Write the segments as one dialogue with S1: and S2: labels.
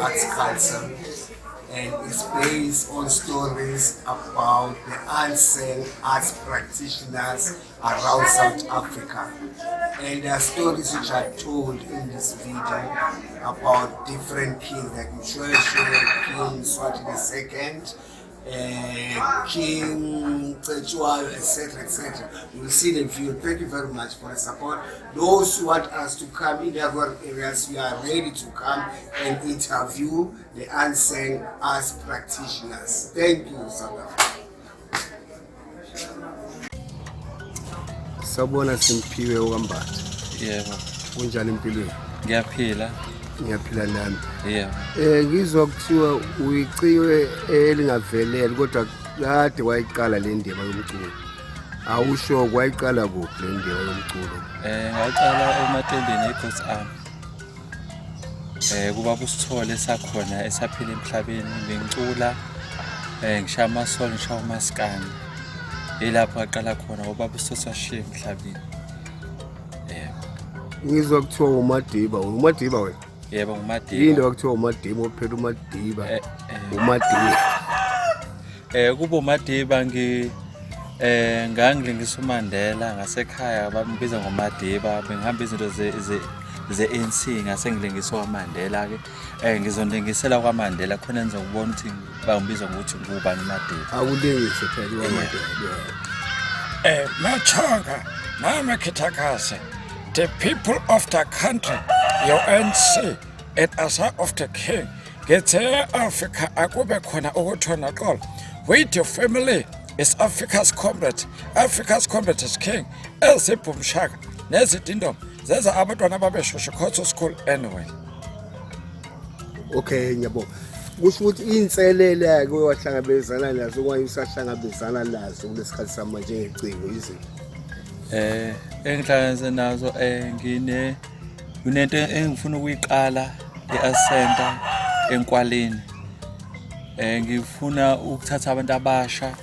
S1: arts culture, and it's based on stories about the unsung arts practitioners around South Africa. And there are stories which are told in this video about different kings like Mshweshwe, King Swati II, King Tsechuayo, etc., etc. You will see the video. Thank you very much for the support. Those who want us to come in their areas, we are ready to come and interview the unsung arts practitioners. Thank you, South Africa. Sabona Simpiwe Wambat.
S2: Yebo.
S1: Unjani empilweni?
S2: Ngiyaphila.
S1: Ngiyaphila nami.
S2: Yebo.
S1: Ngizwa kuthiwa uyiciwe elingavelele kodwa kade wayiqala le ndima yomculo. Awusho kwayiqala kuphi le ndima yomculo?
S2: Ngaqala ematendeni eGods Army. Kuba busithole sakhona esaphila emhlabeni ngicula ngishaya amasolo ngishaya umaskani. Ilapho aqala khona ngoba busosashiya emhlabeni.
S1: Ngizwa kuthiwa uMadiba wena?
S2: Yebo nguMadiba.
S1: Yini wakuthiwa uMadiba uphela uMadiba? uMadiba.
S2: Kuba uMadiba ngangilingisa uMandela ngasekhaya bambiza ngoMadiba bengihamba izinto ze-ANC ngase ngilingisa uMandela ke ngizondengisela kwaMandela khona ngizokubona ukuthi bangibiza ngokuthi ngubani uMadiba.
S1: Akulingise phela uMadiba.
S3: Machanga nami Khithakase, the people of the country, your ANC, and as of the king, get here Africa, akube khona ukuthona xolo. With your family is Africa's comrade. Africa's comrade is king. Ezibhumshaka nezidindom zeza abantwana babeshoshe khotho school anyway.
S1: Okay, ngiyabonga. Kusho ukuthi inselele ke wahlangabezana nazo okwaye usahlangabezana nazo kulesikhathi samanje ngecingo izinto.
S2: Engihlangene nazo kunento engifuna ukuyiqala eAscenta eNkwaleni. Ngifuna ukuthatha abantu abasha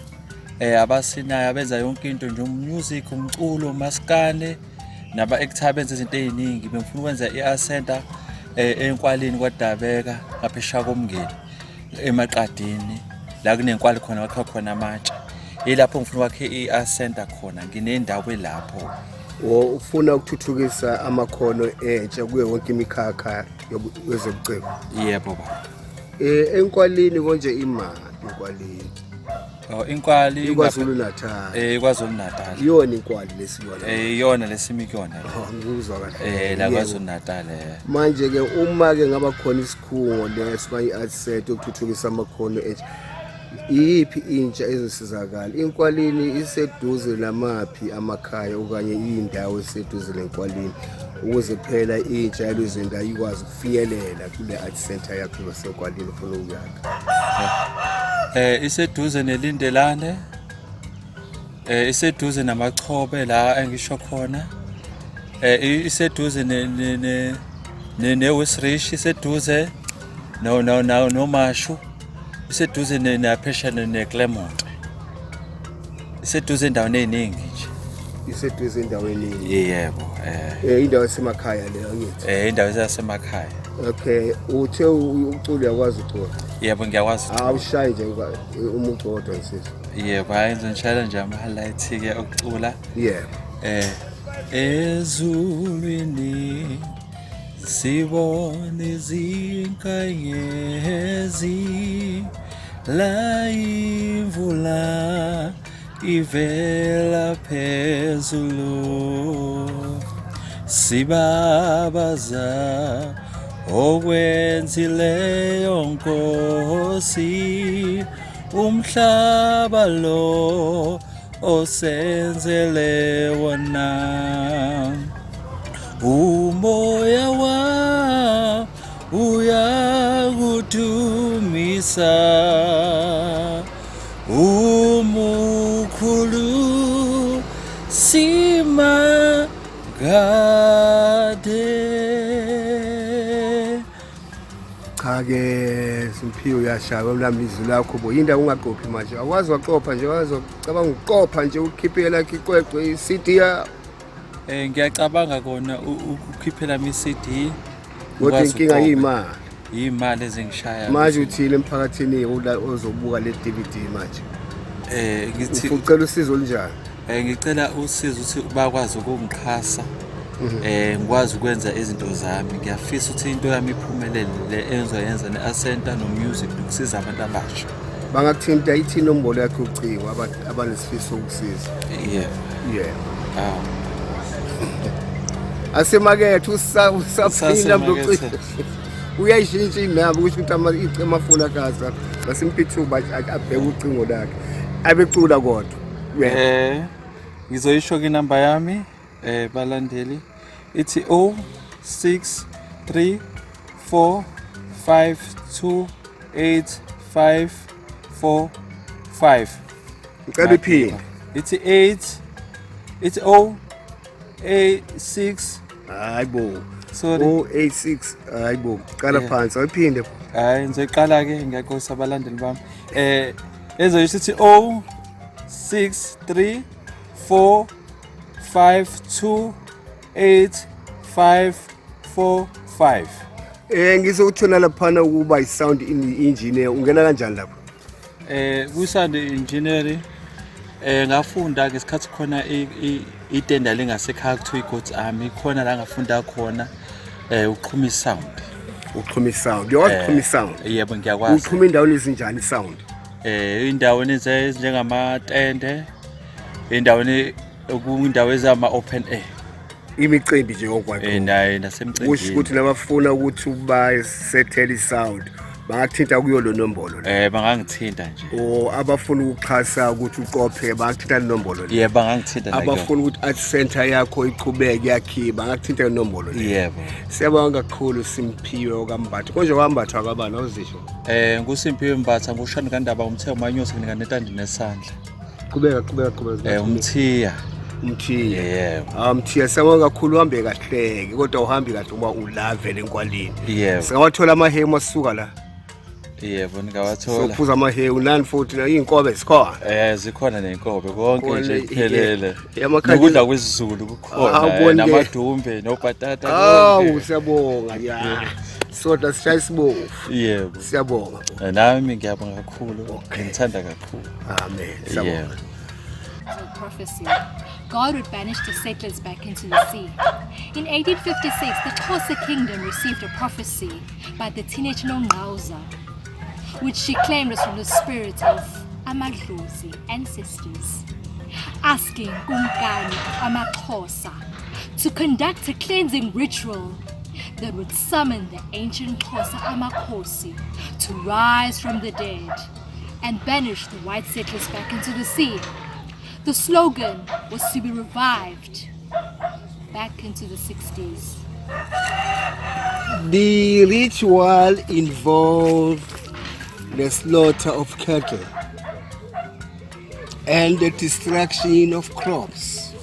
S2: abasinayo abenza yonke into nje music, umculo, umaskane naba-actor benza izinto eziningi. Bengifuna ukwenza iAscenta eNkwaleni kwaDabeka ngaphesheya komngeni emaqadini la kunenkwali khona wakha khona amatshe. Ilapho ngifuna kwakhe iAscenta khona nginendawo lapho.
S1: Ufuna ukuthuthukisa amakhono entsha kuyo yonke imikhakha yezobuciko.
S2: Yebo baba.
S1: Enkwalini konje imali enkwalini.
S2: Inkwali
S1: KwaZulu Natal.
S2: KwaZulu Natal.
S1: Iyona inkwali lesibona.
S2: Iyona lesimikona.
S1: Ngikuzwa kahle.
S2: La KwaZulu Natal.
S1: Manje ke uma ke ngaba khona isikhungo lesibaya iAscenta ukuthuthukisa amakhono entsha. Iyiphi intsha ezosizakala? Inkwalini iseduze namaphi amakhaya okanye indawo eseduze lenkwalini ukuze phela intsha yalezinto ikwazi ukufiyelela kule art center yakho lasekwalini ufuna ukuyakha?
S2: Iseduze nelindelane. Iseduze namachobe la engisho khona. Iseduze ne-Wesrich, iseduze no Mashu. Iseduze naphesha neClermont. Iseduze endaweni eziningi nje.
S1: Iseduze endaweni.
S2: Yebo.
S1: Indawo esemakhaya leyo ngithi.
S2: Indawo zasemakhaya.
S1: Okay, uthe uculo yakwazi ucula?
S2: Yebo ngiyakwazi ucula.
S1: Awushaye nje umuntu odwa nsizwe.
S2: Yebo ngizonishayela nje ama-highlights ke ukucula.
S1: Yebo.
S2: Ezulwini sibone izinkanyezi la imvula ivela phezulu sibabaza okwenzileyo Nkosi umhlaba lo osenzele wona. Umoya wa uyakudumisa umukhulu simagade.
S1: Cha ke Simphiwe uyashaya mlami izwi lakho bo yindawo ungaqophi manje akwazi waqopha nje wazi ucabanga uqopha nje ukhiphela lakhe iqweqwe iCD ya
S2: ngiyacabanga kona ukukhiphela mi-CD
S1: kodwa inkinga yimali
S2: iy'mali ezingishaya
S1: manje uthini emphakathini ozobuka le DVD manje?
S2: ngithi
S1: Ucela usizo olunjani?
S2: ngicela usizo ukuthi bakwazi ukungixhasa ngikwazi ukwenza izinto zami. Ngiyafisa ukuthi into yami iphumelele le engizoyenza ne-Asenta no-music nokusiza abantu abasha.
S1: Bangakuthinta ithi inombolo yakho yocingo abanesifiso sokusiza.
S2: Yeah.
S1: Asemakethe usaphinda mlocingo. Uyayishintsha inamba ukuthi amafoni akaza basimpithuba abheke ucingo lakhe abecula kodwa.
S2: Ngizoyisho ke number yami balandeli ithi 0634528545.
S1: Ngicela iphinde.
S2: Ithi 086
S1: hayibo.
S2: Sorry.
S1: 086 hayibo. Qala phansi ayiphinde.
S2: Hayi ngizoyiqala ke ngiyaqosa abalandeli bami. Ezoyisho ithi 0634528545.
S1: Ngizokuthona laphana ukuba i-sound engineer ungena kanjani lapho?
S2: Ku-sound engineering ngafunda ke isikhathi khona itenda lengasekhaya kuthiwa iGod's Army khona la ngafunda khona uqhuma isound.
S1: Uqhuma isound. Uyawazi uqhuma isound?
S2: Yebo ngiyakwazi.
S1: Uqhuma indawo ezinjani isound?
S2: Indaweni ezinjengamatende, indawo ezama open air.
S1: Imicimbi nje okwakho.
S2: Nasemcimbini.
S1: Kusho ukuthi nabafuna ukuthi bayisethele isound bangakuthinta kuyo lo nombolo.
S2: Bangangithinta nje.
S1: Abafuna ukuxhasa ukuthi uqophe bangakuthinta inombolo le.
S2: Yebo bangangithinta nje.
S1: Abafuna ukuthi art center yakho iqhubeke yakhe bangakuthinta inombolo le.
S2: Yebo.
S1: Siyabonga kakhulu Simphiwe okambatha. Konje kwambatha kwabana awuzisho?
S2: NguSimphiwe Mbatha ngushani kaNdaba umthe umanyosi ngikanetandi nesandla.
S1: Qhubeka.
S2: Umthiya.
S1: Yebo. Mthiya siyabonga kakhulu uhambe kahleke kodwa uhambi kahle uma ulave lenkwalini.
S2: Yebo.
S1: Singawathola amahewu masuka la.
S2: Yebo ngawathola.
S1: Sophuza amahewu nani futhi inkobe zikhona.
S2: Zikhona nenkobe konke nje kuphelele.
S1: Nokudla
S2: kwesiZulu kukhona namadumbe nobhatata
S1: konke. Siyabonga ya. Soda sishaya sibovu.
S2: Yebo.
S1: Siyabonga.
S2: Nami ngiyabonga kakhulu. Ngithanda kakhulu.
S1: Amen. Siyabonga.
S4: Prophecy. God would banish the settlers back into the sea. In 1856, the Xhosa kingdom received a prophecy by the teenage Nongqawuza, which she claimed was from the spirit of Amadlozi ancestors, asking Kumkani of Amaxhosa to conduct a cleansing ritual that would summon the ancient Xhosa Amakhosi to rise from the dead and banish the white settlers back into the sea. The slogan was to be revived back into the 60s.
S1: The ritual involved the slaughter of cattle and the destruction of crops,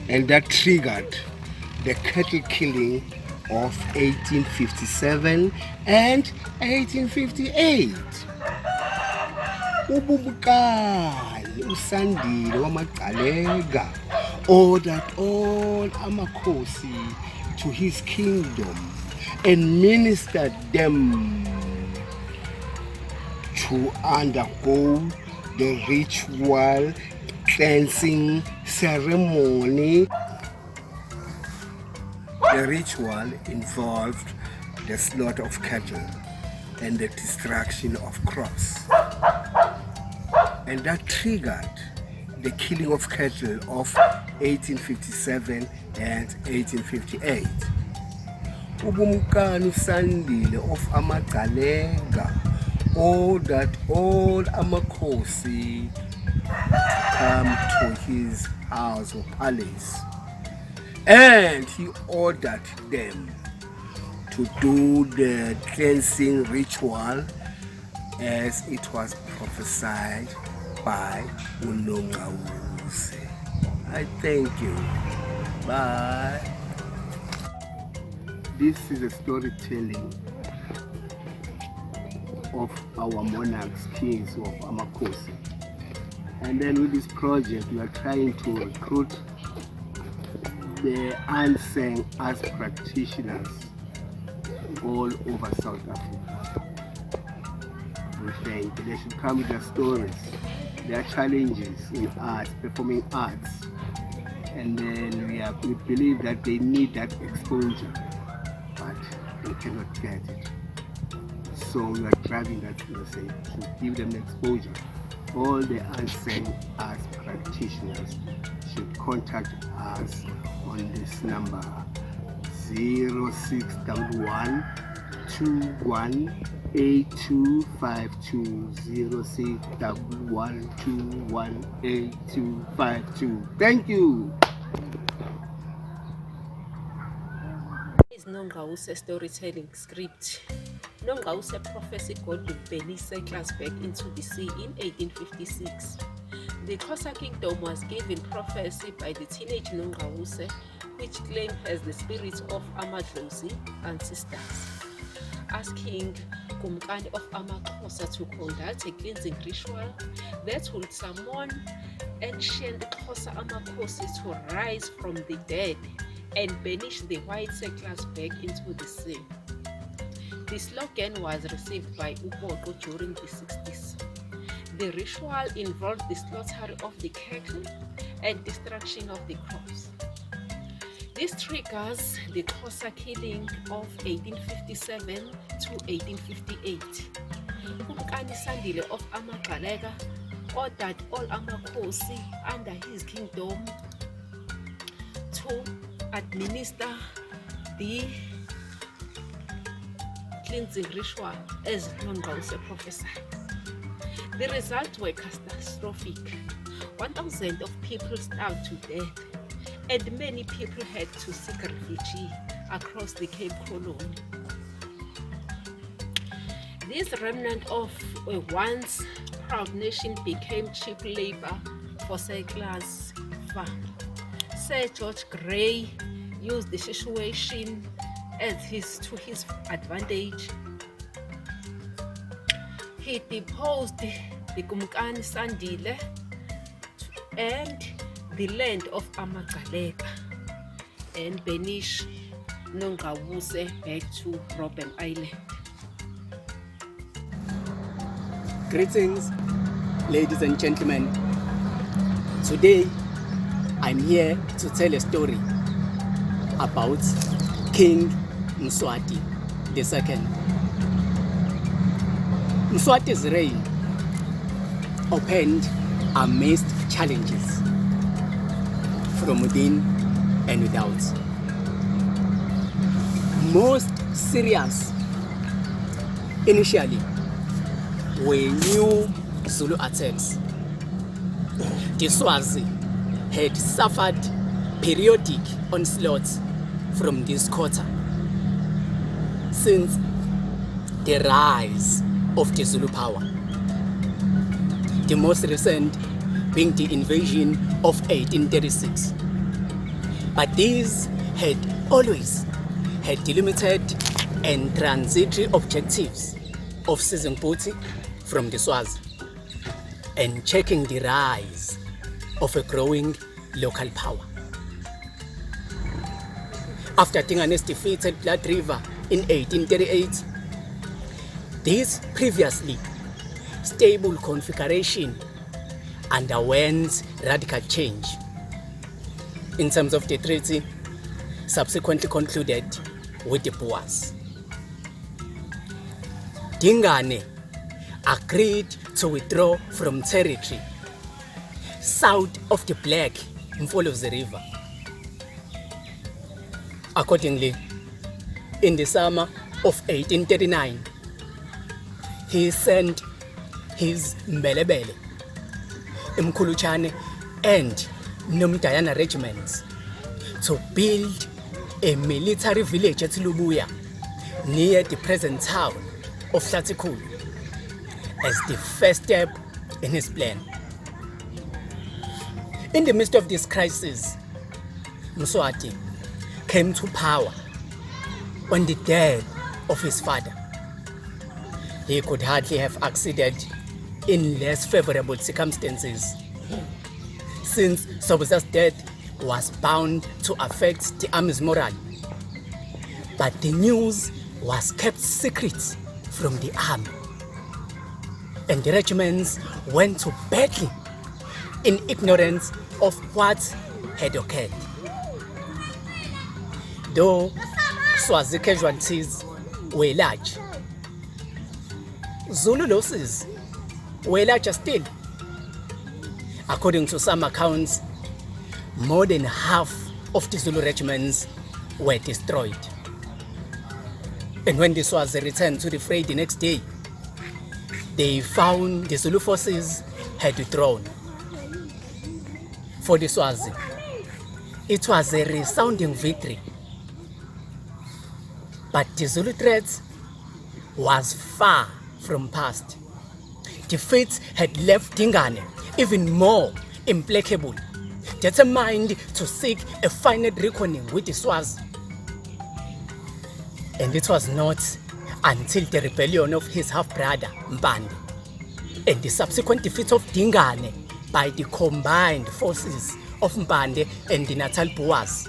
S1: and that triggered the cattle killing of 1857 and 1858. Ububukani uSandile wamaGcalega ordered all amakhosi to his kingdom and ministered them to undergo the ritual cleansing ceremony. The ritual involved the slaughter of cattle and the destruction of crops, and that triggered the killing of cattle of 1857 and 1858. Ubumkani uSandile of amaGcalega ordered all amakhosi come to his house or palace, and he ordered them to do the cleansing ritual as it was prophesied by Unongqawuse. I thank you. Bye. This is a storytelling of our monarchs, kings of Amakosi. And then with this project, we are trying to recruit the Unsung as practitioners all over South Africa. We think they should come with their stories, their challenges in arts, performing arts, and then we believe that they need that exposure, but they cannot get it. So we are driving that message to give them exposure. All the Unsung arts practitioners should contact us on this number 0611 218252 0611 218252. Thank you.
S5: Is Nongawuse storytelling script. Nongawuse prophecy God would banish settlers back into the sea in 1856. The Xhosa kingdom was given prophecy by the teenage Nongawuse, which claimed has the spirits of Amadlozi ancestors. Asking Kumkani of Amaxhosa to conduct a cleansing ritual that would summon ancient Xhosa Amakhosi to rise from the dead and banish the white settlers back into the sea. The slogan was received by Upoto during the 60s. The ritual involved the slaughter of the cattle and destruction of the crops. This triggers the Xhosa killing of 1857 to 1858. Kumkani Sandile of Amagxaleka ordered all Amakhosi under his kingdom to administer the cleansing ritual as Nongawuse prophesied. The results were catastrophic. 1,000 of people starved to death, and many people had to seek refuge across the Cape Colony. This remnant of a once proud nation became cheap labor for settlers' farm. Sir George Grey used the situation to his advantage. He deposed the Kumkani Sandile and the land of Amagxaleka and banished Nongawuse back to Robben Island.
S6: Greetings, ladies and gentlemen. Today, I'm here to tell a story about King Mswati II. Mswati's reign opened amidst challenges from within and without. Most serious initially were new Zulu attacks. The Swazi had suffered periodic onslaughts from this quarter since the rise of the Zulu power. The most recent being the invasion of 1836. But these had always had delimited and transitory objectives of seizing booty from the Swazi and checking the rise of a growing local power. After Tinganes defeated Blood River in 1838, this previously stable configuration underwent radical change. In terms of the treaty, subsequently concluded with the Boers. Dingane agreed to withdraw from territory south of the Black Mfolozi River. Accordingly, in the summer of 1839, he sent his Mbelebele, Mkhuluchane and Nomdayana regiments to build a military village at Lubuya near the present town of Hlatikulu as the first step in his plan. In the midst of this crisis, Mswati came to power on the death of his father. He could hardly have acceded in less favorable circumstances, since Sobosa's death was bound to affect the army's morale. But the news was kept secret from the army, and the regiments went to battle in ignorance of what had occurred. Though Swazi casualties were large, Zulu losses were larger still. According to some accounts, more than half of the Zulu regiments were destroyed. And when the Swazi returned to the fray the next day, they found the Zulu forces had withdrawn. For the Swazi, it was a resounding victory. But the Zulu threat was far from past. Defeat had left Dingane even more implacable, determined to seek a final reckoning with the Swazi. And it was not until the rebellion of his half-brother Mpande and the subsequent defeat of Dingane by the combined forces of Mpande and the Natal Boers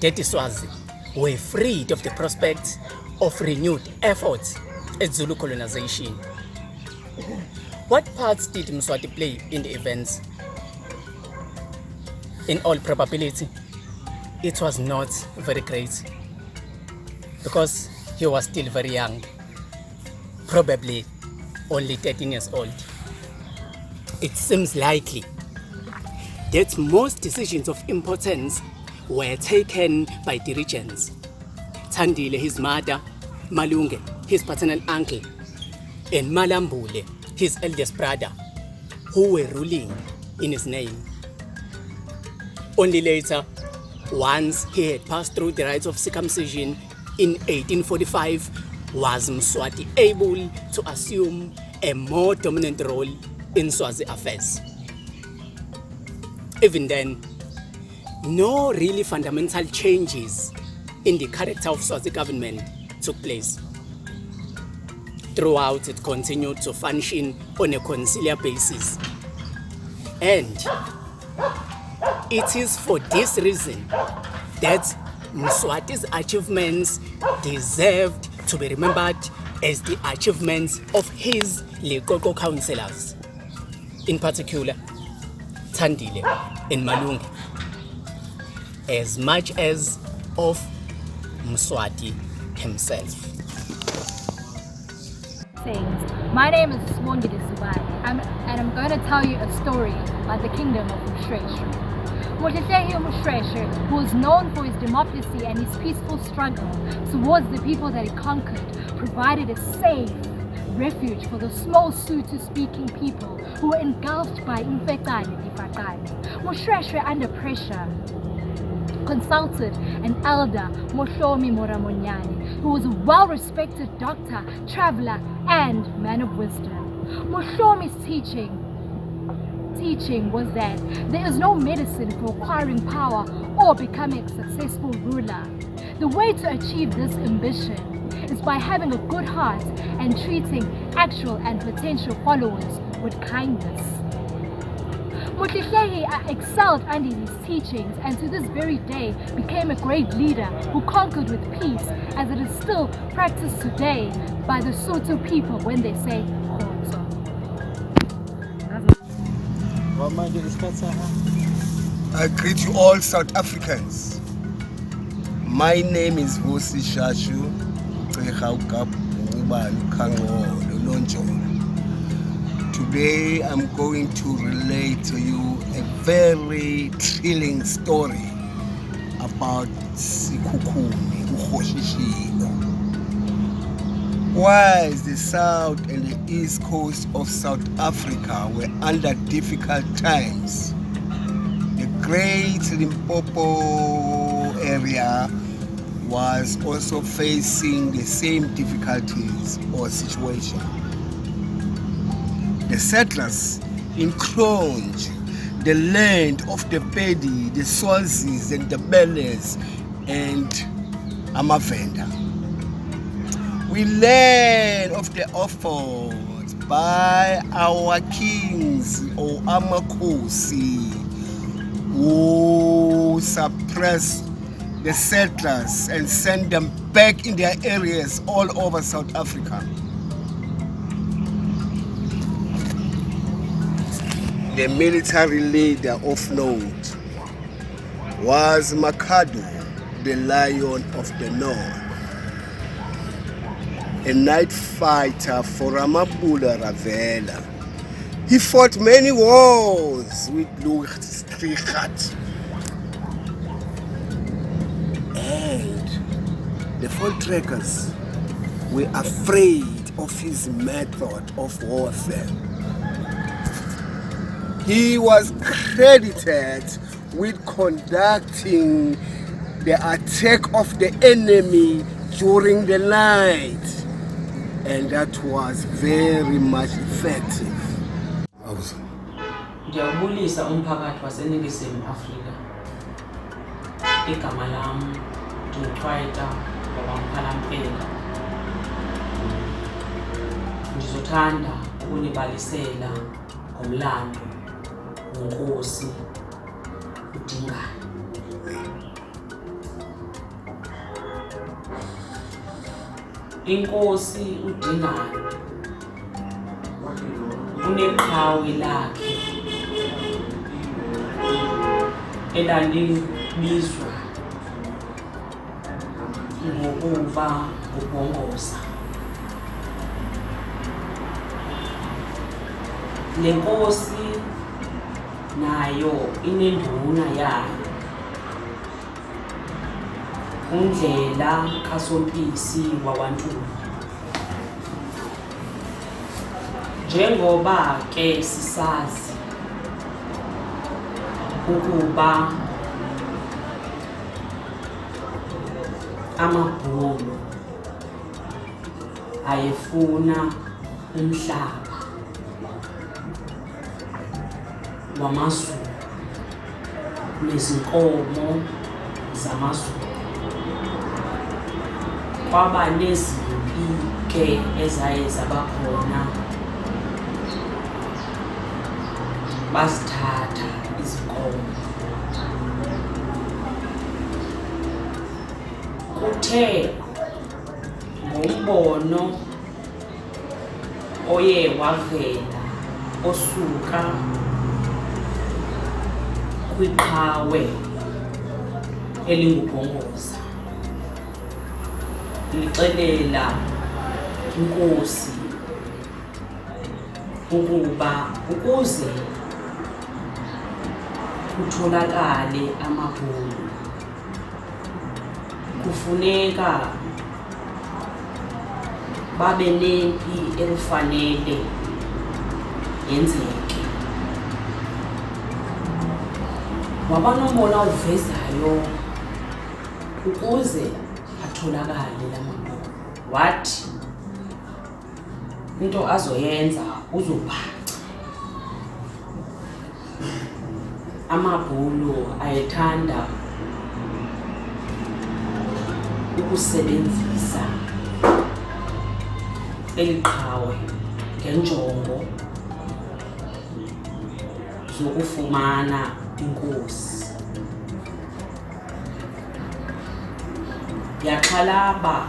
S6: that the Swazi were freed of the prospect of renewed efforts at Zulu colonization. What parts did Mswati play in the events? In all probability, it was not very great, because he was still very young, probably only 13 years old. It seems likely that most decisions of importance were taken by the regents. Thandile, his mother, Malunge, his paternal uncle, and Malambule, his eldest brother, who were ruling in his name. Only later, once he had passed through the rites of circumcision in 1845, was Mswati able to assume a more dominant role in Swazi affairs. Even then, no really fundamental changes in the character of Swazi government took place. Throughout, it continued to function on a conciliar basis. And it is for this reason that Mswati's achievements deserved to be remembered as the achievements of his Lekoko councillors, in particular Thandile and Malunge, as much as of Mswati himself.
S4: My name is Swangidi Subali, and I'm going to tell you a story about the kingdom of Mushreshu. Motletlegi Mushreshu, who was known for his democracy and his peaceful struggle towards the people that he conquered, provided a safe refuge for the small Sotho-speaking people who were engulfed by Infekane Difakane. Mushreshu, under pressure, consulted an elder, Mohlomi Moramonyane, who was a well-respected doctor, traveler, and man of wisdom. Mohlomi's teaching was that there is no medicine for acquiring power or becoming a successful ruler. The way to achieve this ambition is by having a good heart and treating actual and potential followers with kindness. Motletlegi excelled under these teachings, and to this very day became a great leader who conquered with peace, as it is still practiced today by the Sotho people when they say Khotso.
S1: I greet you all South Africans. My name is Vusi Shashu. Today I'm going to relate to you a very thrilling story about Sikukumi, Ukhoshishilo. Whilst the south and the east coast of South Africa were under difficult times, the great Limpopo area was also facing the same difficulties or situation. The settlers encroached the land of the Pedi, the Swazis and the Beles and Amavenda. We learn of the efforts by our kings or Amakosi who suppressed the settlers and sent them back in their areas all over South Africa. The military leader of note was Makado, the Lion of the North, a night fighter for Ramabula Ravela. He fought many wars with Louis Trichat. And the Voltrekkers were afraid of his method of warfare. He was credited with conducting the attack of the enemy during the night, and that was very much effective.
S7: Ngiyabulisa umphakathi waseNingizimu Afrika. Igama lami ngixwayita ngobaMphalampela. Ngizothanda ukunibalisela ngomlando ngoNkosi uDingane. Inkosi uDingane uneqhawe lakhe elalibizwa ngokuba ubhongoza. Le nkosi nayo inenduna yayo, uNdlela kaSompisi wawaNtuli. Njengoba ke sisazi ukuba amabhulu ayefuna umhlaba wamaZulu nezinkomo zamaZulu. Kwaba nezimpi ke ezaye zabakhona, bazithatha izinkomo. Kuthe ngombono oye wavela osuka kwiqhawe elingubhongoza, lixelela inkosi ukuba ukuze kutholakale amabhulu kufuneka babe nempi elifanele yenzeke. Wabanombono uvezayo ukuze atholakale lamabhulu. Wathi into azoyenza uzobhaca amabhulu ayethanda ukusebenzisa eliqhawe ngenjongo zokufumana inkosi. Yaxhalaba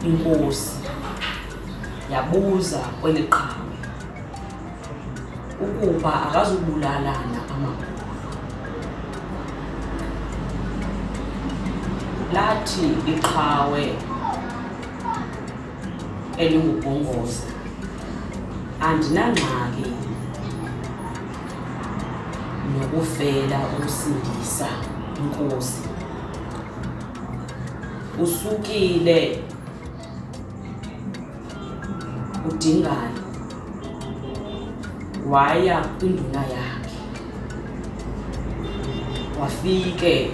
S7: inkosi, yabuza kweliqhawe ukuba akazubulalana amabhulu. Lathi iqhawe elingubhongoza, andinangxaki nokufela ukusindisa inkosi. Usukile uDingane waya kwinduna yakhe, wafike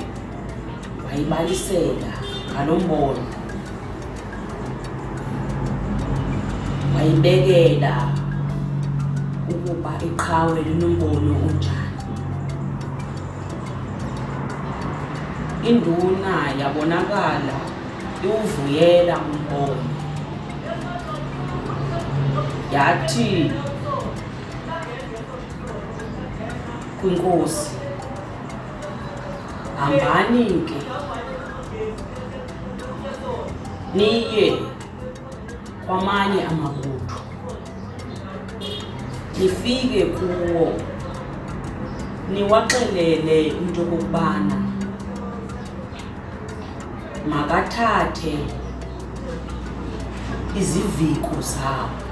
S7: wayibalisela ngalo mbono, wayibekela ukuba iqhawe linombono onjani. Induna yabonakala iwuvuyela umbono, yathi kwinkosi, hambani ke niye kwamanye amabutho nifike kuwo niwaxelele into okokubana makathathe iziviko zabo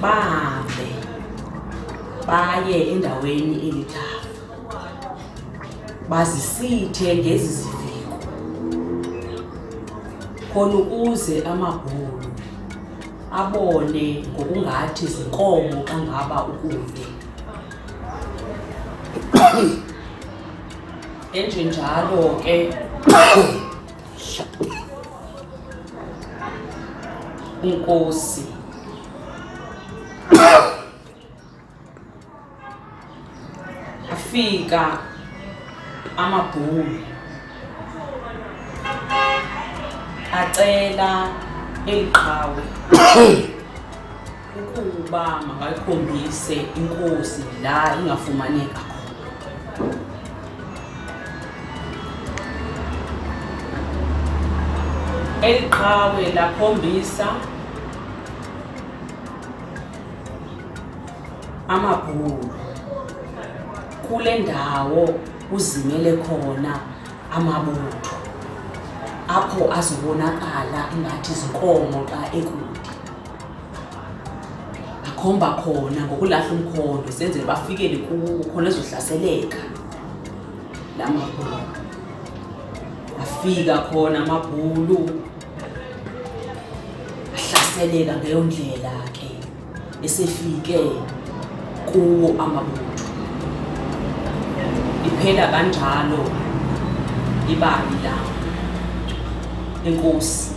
S7: bahambe baye endaweni elithafa bazisithe ngezi ziviko khona ukuze amabhulu abone ngokungathi zinkomo xa ngaba ukuve enjenjalo ke unkosi afika amabhulu acela eliqhawe ukuba makayikhombise inkosi la ingafumaneka khona. Eliqhawe lakhombisa amabhulu kule ndawo uzimele khona amabutho apho azobonakala ingathi izinkomo xa ekude akhomba khona ngokulahla umkhondo senzele bafikele kuwo khona ezohlaseleka la mabhulu afika khona amabhulu ahlaseleka ngeyo ndlela ke esefike kuwo amabutho iphela kanjalo ibali la inkosi